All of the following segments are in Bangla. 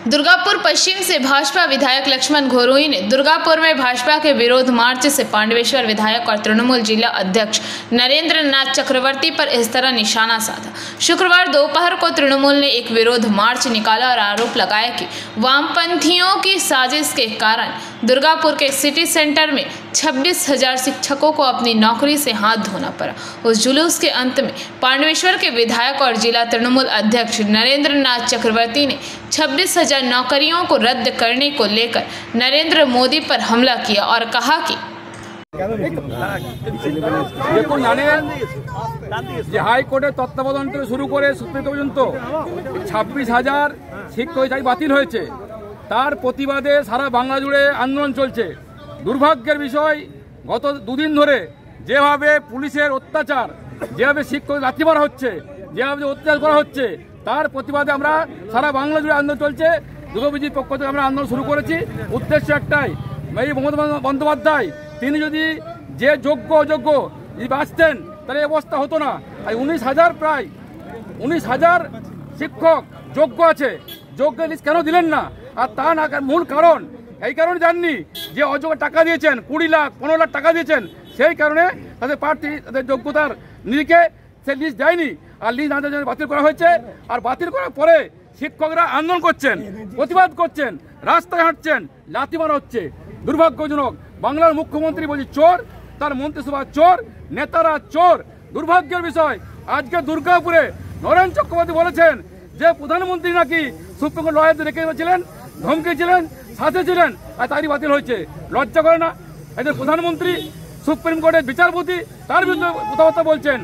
दुर्गापुर पश्चिम से भाजपा विधायक लक्ष्मण घोरोई ने दुर्गापुर में भाजपा के विरोध मार्च से पांडवेश्वर विधायक और तृणमूल जिला अध्यक्ष नरेंद्र नाथ चक्रवर्ती पर इस तरह निशाना साधा। शुक्रवार दोपहर को तृणमूल ने एक विरोध मार्च निकाला और आरोप लगाया कि वामपंथियों की साजिश के कारण दुर्गापुर के सिटी सेंटर में 26,000 शिक्षकों को अपनी नौकरी से हाथ धोना पड़ा। उस जुलूस के अंत में पांडवेश्वर के विधायक और जिला तृणमूल अध्यक्ष नरेंद्र नाथ चक्रवर्ती ने 26,000 नौकरियों को रद्द करने को लेकर नरेंद्र मोदी पर हमला किया और कहा कि देखो हाईकोर्टेर तत्त्वावधान থেকে শুরু করে সুপ্রিম কোর্ট পর্যন্ত 26,000 শিক্ষক চাকরি বাতিল হয়েছে। তার প্রতিবাদে সারা বাংলা জুড়ে আন্দোলন চলছে। দুর্ভাগ্যের বিষয় গত দুদিন ধরে যেভাবে পুলিশের অত্যাচার, যেভাবে শিক্ষক লাঠি মারা হচ্ছে, যেভাবে অত্যাচার করা হচ্ছে, তার প্রতিবাদে আমরা সারা বাংলা জুড়ে আন্দোলন চলছে। যুববিজির পক্ষ থেকে আমরা আন্দোলন শুরু করেছি। উদ্দেশ্য একটাই, এই মমতা বন্দ্যোপাধ্যায় তিনি যদি যে যোগ্য অযোগ্য যদি বাঁচতেন তাহলে অবস্থা হতো না। আর 19,000 প্রায় 19,000 শিক্ষক যোগ্য আছে, যোগ্য লিস্ট কেন দিলেন না? আর তা না মূল কারণ এই কারণে জাননি যে অযোগ্য টাকা দিয়েছেন, 20 লাখ 15 লাখ টাকা দিয়েছেন, সেই কারণে তাদের প্রার্থী তাদের যোগ্যতার নিরিখে সে লিস্ট দেয়নি। আর লিস্ট না দেওয়ার জন্য বাতিল করা হয়েছে। আর বাতিল করার পরে শিক্ষকরা আন্দোলন করছেন, প্রতিবাদ করছেন, রাস্তায় হাঁটছেন, লাথি মারা হচ্ছে। দুর্ভাগ্যজনক, বাংলার মুখ্যমন্ত্রী বলছি চোর, তার মন্ত্রিসভা চোর, নেতারা চোর। দুর্ভাগ্যের বিষয় আজকে দুর্গাপুরে নরেন চক্রবর্তী বলেছেন যে প্রধানমন্ত্রী নাকি সুপ্রিম কোর্ট লয়ারদের রেখেছিলেন, ধমকিয়েছিলেন, সাথে ছিলেন, আর তারই বাতিল হয়েছে। লজ্জা করে না? এদের প্রধানমন্ত্রী সুপ্রিম কোর্টের বিচারপতি তার বিরুদ্ধে কথাবার্তা বলছেন।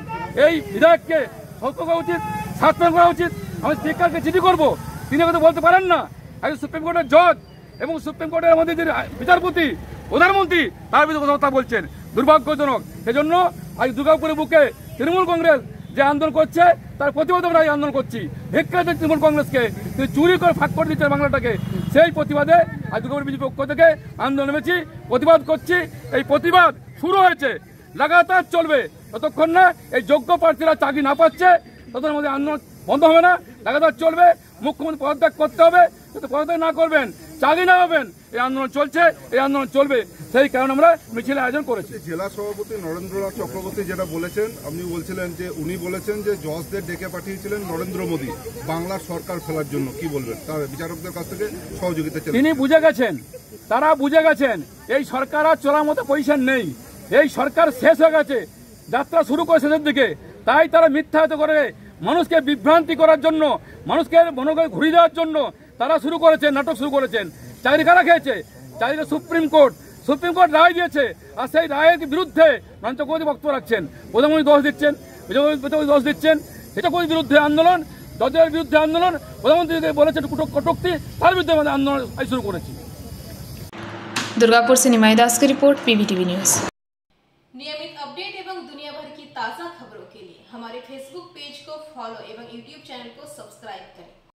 এই বিধায়ককে সতর্ক করা উচিত, শাস্তি করা উচিত। আমি স্পিকারকে চিঠি করবো, তিনি কথা বলতে পারেন না। একজন সুপ্রিম কোর্টের জজ এবং সুপ্রিম কোর্টের মধ্যে যে বিচারপতি প্রধানমন্ত্রী তার বিরুদ্ধে কথাবার্তা বলছেন। দুর্ভাগ্যজনক। সেজন্য আজ দুর্গাপুরের বুকে তৃণমূল কংগ্রেস যে আন্দোলন করছে তার প্রতিবাদে আমরা এই আন্দোলন করছি। ভিক্ষা দিচ্ছে তৃণমূল কংগ্রেসকে, তিনি চুরি করে ফাঁক করে দিচ্ছে বাংলাটাকে। সেই প্রতিবাদে আজ দুর্গাপুর বিজেপি পক্ষ থেকে আন্দোলন নেমেছি, প্রতিবাদ করছি। এই প্রতিবাদ শুরু হয়েছে, লাগাতার চলবে। যতক্ষণ না এই যোগ্য প্রার্থীরা চাকরি না পাচ্ছে ততক্ষণ মধ্যে আন্দোলন বন্ধ হবে না, লাগাতার চলবে। মুখ্যমন্ত্রী পদত্যাগ করতে হবে, যদি পদত্যাগ না করবেন, চাকরি না পাবেন, এই আন্দোলন চলছে, এই আন্দোলন চলবে। সেই কারণে আমরা মিছিলের আয়োজন করেছি। জেলা সভাপতি নরেন্দ্রনাথ চক্রবর্তী যেটা বলেছেন, আপনি বলছিলেন যে উনি বলেছেন যে জজদের ডেকে পাঠিয়েছিলেন নরেন্দ্র মোদী বাংলার সরকার ফেলার জন্য, কি বলবেন? তার বিচারকদের কাছ থেকে সহযোগিতা চান। তিনি বুঝে গেছেন, তারা বুঝে গেছেন এই সরকার আর চলার মতো পজিশন নেই। এই সরকার শেষ হয়ে গেছে, যাত্রা শুরু করে শেষের দিকে। তাই তারা মিথ্যায়িত করে মানুষকে বিভ্রান্তি করার জন্য, মানুষকে মনোযোগ ঘুরিয়ে দেওয়ার জন্য তারা শুরু করেছেন, নাটক শুরু করেছেন। চাকরি কারা খেয়েছে? চাকরিটা সুপ্রিম কোর্ট রায় দিয়েছে। আর সেই রায়ের বিরুদ্ধে নরেন্দ্র চক্রবর্তী বক্তব্য রাখছেন, প্রধানমন্ত্রী দোষ দিচ্ছেন, বিজেপি দোষ দিচ্ছেন। সেটা কোন বিরুদ্ধে আন্দোলন, জজের বিরুদ্ধে আন্দোলন, প্রধানমন্ত্রী বলেছেন কটূক্তি, তার বিরুদ্ধে আমাদের আন্দোলন শুরু করেছি। दुर्गापुर से निमाई दास की रिपोर्ट, PBTV न्यूज। नियमित अपडेट एवं दुनिया भर की ताज़ा खबरों के लिए हमारे फेसबुक पेज को फॉलो एवं यूट्यूब चैनल को सब्सक्राइब करें।